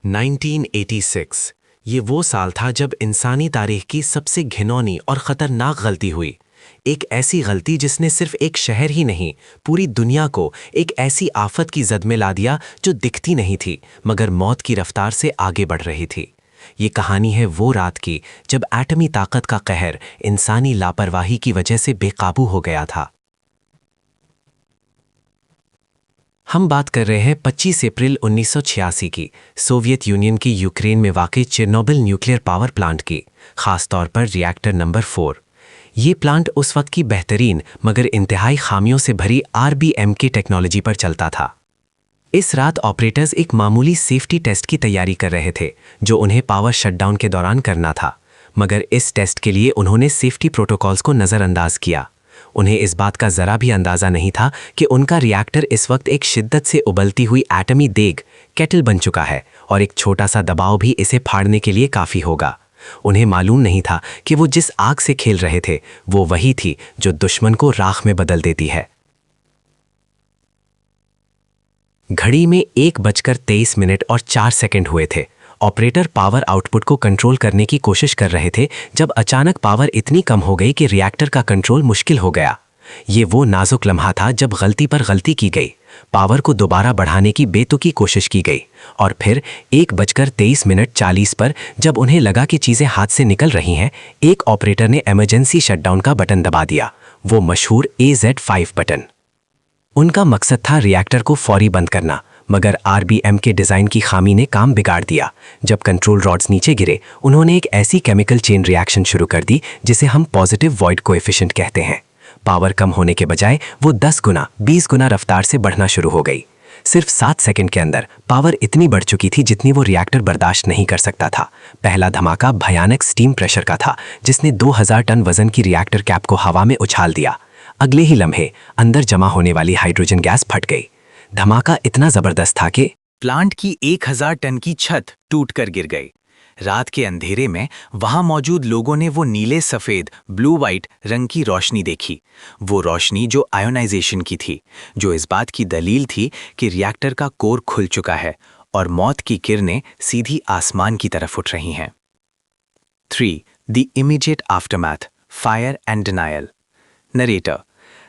1986 ये वो साल था जब इंसानी तारीख की सबसे घिनौनी और ख़तरनाक गलती हुई। एक ऐसी गलती जिसने सिर्फ एक शहर ही नहीं, पूरी दुनिया को एक ऐसी आफत की जद में ला दिया जो दिखती नहीं थी मगर मौत की रफ्तार से आगे बढ़ रही थी। ये कहानी है वो रात की जब एटमी ताकत का कहर इंसानी लापरवाही की वजह से बेकाबू हो गया था। हम बात कर रहे हैं 25 अप्रैल 1986 की, सोवियत यूनियन की यूक्रेन में वाक़ई चेर्नोबिल न्यूक्लियर पावर प्लांट की, खास तौर पर रिएक्टर नंबर 4। ये प्लांट उस वक्त की बेहतरीन मगर इंतहाई खामियों से भरी RBMK टेक्नोलॉजी पर चलता था। इस रात ऑपरेटर्स एक मामूली सेफ्टी टेस्ट की तैयारी कर रहे थे जो उन्हें पावर शटडाउन के दौरान करना था, मगर इस टेस्ट के लिए उन्होंने सेफ्टी प्रोटोकॉल्स को नज़रअंदाज किया। उन्हें इस बात का ज़रा भी अंदाज़ा नहीं था कि उनका रिएक्टर इस वक्त एक शिद्दत से उबलती हुई एटमी देग केटल बन चुका है और एक छोटा सा दबाव भी इसे फाड़ने के लिए काफ़ी होगा। उन्हें मालूम नहीं था कि वो जिस आग से खेल रहे थे वो वही थी जो दुश्मन को राख में बदल देती है। घड़ी में 1:23 हुए थे। ऑपरेटर पावर आउटपुट को कंट्रोल करने की कोशिश कर रहे थे जब अचानक पावर इतनी कम हो गई कि रिएक्टर का कंट्रोल मुश्किल हो गया। ये वो नाजुक लम्हा था जब गलती पर गलती की गई, पावर को दोबारा बढ़ाने की बेतुकी कोशिश की गई और फिर 1:23:40 पर जब उन्हें लगा कि चीज़ें हाथ से निकल रही हैं, एक ऑपरेटर ने इमरजेंसी शटडाउन का बटन दबा दिया, वो मशहूर AZ5 बटन। उनका मकसद था रिएक्टर को फौरी बंद करना, मगर RBM के डिज़ाइन की खामी ने काम बिगाड़ दिया। जब कंट्रोल रॉड्स नीचे गिरे, उन्होंने एक ऐसी केमिकल चेन रिएक्शन शुरू कर दी जिसे हम पॉजिटिव वॉइड कोएफिशिएंट कहते हैं। पावर कम होने के बजाय वो 10 गुना 20 गुना रफ्तार से बढ़ना शुरू हो गई। सिर्फ 7 सेकंड के अंदर पावर इतनी बढ़ चुकी थी जितनी वो रिएक्टर बर्दाश्त नहीं कर सकता था। पहला धमाका भयानक स्टीम प्रेशर का था जिसने 2000 टन वजन की रिएक्टर कैप को हवा में उछाल दिया। अगले ही लम्हे अंदर जमा होने वाली हाइड्रोजन गैस फट गई। धमाका इतना जबरदस्त था कि प्लांट की 1000 टन की छत टूटकर गिर गई। रात के अंधेरे में वहां मौजूद लोगों ने वो नीले सफेद ब्लू वाइट रंग की रोशनी देखी, वो रोशनी जो आयोनाइजेशन की थी, जो इस बात की दलील थी कि रिएक्टर का कोर खुल चुका है और मौत की किरणें सीधी आसमान की तरफ उठ रही हैं। 3. The immediate aftermath, fire and denial. Narrator: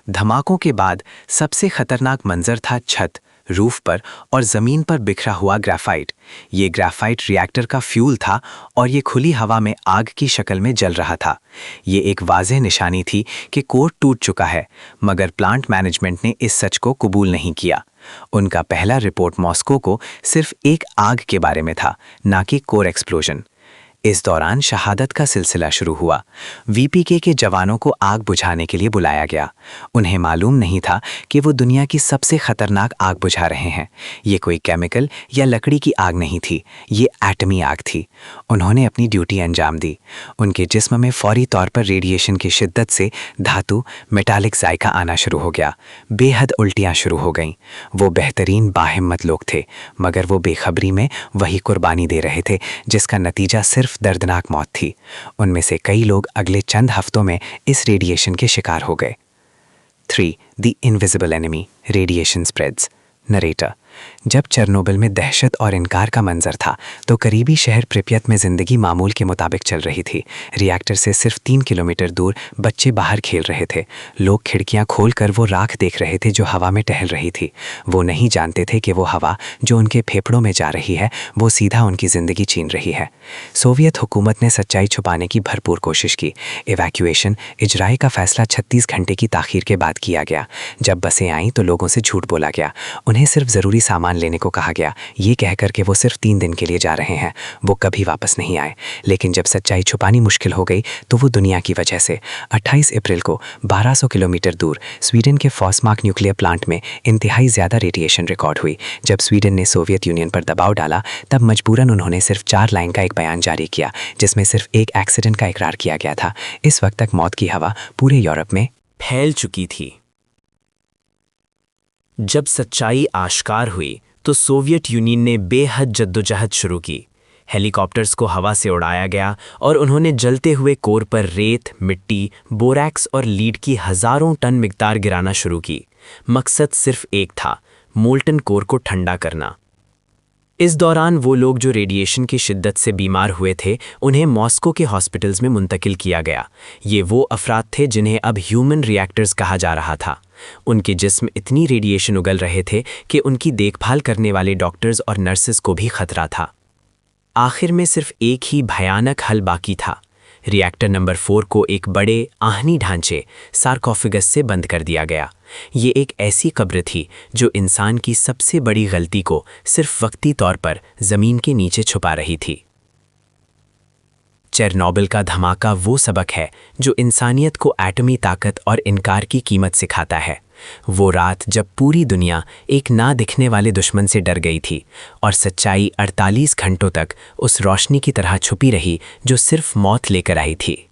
धमाकों के बाद सबसे खतरनाक मंजर था छत, रूफ पर और जमीन पर बिखरा हुआ ग्रेफाइट। ये ग्रेफाइट रिएक्टर का फ्यूल था और ये खुली हवा में आग की शक्ल में जल रहा था। ये एक वाज़ेह निशानी थी कि कोर टूट चुका है, मगर प्लांट मैनेजमेंट ने इस सच को कबूल नहीं किया। उनका पहला रिपोर्ट मॉस्को को सिर्फ एक आग के बारे में था, ना कि कोर एक्सप्लोजन। इस दौरान शहादत का सिलसिला शुरू हुआ। VPK के जवानों को आग बुझाने के लिए बुलाया गया। उन्हें मालूम नहीं था कि वो दुनिया की सबसे खतरनाक आग बुझा रहे हैं। ये कोई केमिकल या लकड़ी की आग नहीं थी, ये एटमी आग थी। उन्होंने अपनी ड्यूटी अंजाम दी। उनके जिस्म में फौरी तौर पर रेडिएशन की शिद्दत से धातु मेटालिक जायका आना शुरू हो गया। बेहद उल्टियाँ शुरू हो गईं। वो बेहतरीन बाहिम्मत लोग थे, मगर वो बेखबरी में वही कुर्बानी दे रहे थे जिसका नतीजा सिर्फ दर्दनाक मौत थी। उनमें से कई लोग अगले चंद हफ्तों में इस रेडिएशन के शिकार हो गए। 3. The invisible enemy, radiation spreads. Narrator: जब चेर्नोबिल में दहशत और इनकार का मंजर था तो करीबी शहर प्रिपियत में जिंदगी मामूल के मुताबिक चल रही थी। रिएक्टर से सिर्फ 3 किलोमीटर दूर बच्चे बाहर खेल रहे थे। लोग खिड़कियां खोलकर वो राख देख रहे थे जो हवा में टहल रही थी। वो नहीं जानते थे कि वो हवा जो उनके फेफड़ों में जा रही है वो सीधा उनकी ज़िंदगी छीन रही है। सोवियत हुकूमत ने सच्चाई छुपाने की भरपूर कोशिश की। इवैक्यूएशन इजराए का फैसला 36 घंटे की ताख़ीर के बाद किया गया। जब बसें आईं तो लोगों से झूठ बोला गया। उन्हें सिर्फ ज़रूरी सामान लेने को कहा गया, ये कहकर के वो सिर्फ 3 दिन के लिए जा रहे हैं, वो कभी वापस नहीं आए। लेकिन जब सच्चाई छुपानी मुश्किल हो गई तो वो दुनिया की वजह से 28 अप्रैल को 1200 किलोमीटर दूर स्वीडन के फॉस्मार्क न्यूक्लियर प्लांट में इंतहाई ज़्यादा रेडिएशन रिकॉर्ड हुई। जब स्वीडन ने सोवियत यूनियन पर दबाव डाला तब मजबूरन उन्होंने सिर्फ 4 लाइन का एक बयान जारी किया जिसमें सिर्फ एक एक्सीडेंट का इकरार किया गया था। इस वक्त तक मौत की हवा पूरे यूरोप में फैल चुकी थी। जब सच्चाई आश्कार हुई तो सोवियत यूनियन ने बेहद जद्दोजहद शुरू की। हेलीकॉप्टर्स को हवा से उड़ाया गया और उन्होंने जलते हुए कोर पर रेत, मिट्टी, बोरैक्स और लीड की हज़ारों टन मिकदार गिराना शुरू की। मकसद सिर्फ एक था, मोल्टन कोर को ठंडा करना। इस दौरान वो लोग जो रेडिएशन की शिद्दत से बीमार हुए थे उन्हें मॉस्को के हॉस्पिटल्स में मुंतकिल किया गया। ये वो अफराद थे जिन्हें अब ह्यूमन रिएक्टर्स कहा जा रहा था। उनके जिस्म इतनी रेडिएशन उगल रहे थे कि उनकी देखभाल करने वाले डॉक्टर्स और नर्सेस को भी खतरा था। आखिर में सिर्फ एक ही भयानक हल बाकी था। रिएक्टर नंबर 4 को एक बड़े आहनी ढांचे सार्कोफेगस से बंद कर दिया गया। ये एक ऐसी कब्र थी जो इंसान की सबसे बड़ी गलती को सिर्फ वक्ती तौर पर ज़मीन के नीचे छुपा रही थी। चेरनोबिल का धमाका वो सबक है जो इंसानियत को एटमी ताकत और इनकार की कीमत सिखाता है। वो रात जब पूरी दुनिया एक ना दिखने वाले दुश्मन से डर गई थी और सच्चाई 48 घंटों तक उस रोशनी की तरह छुपी रही जो सिर्फ मौत लेकर आई थी।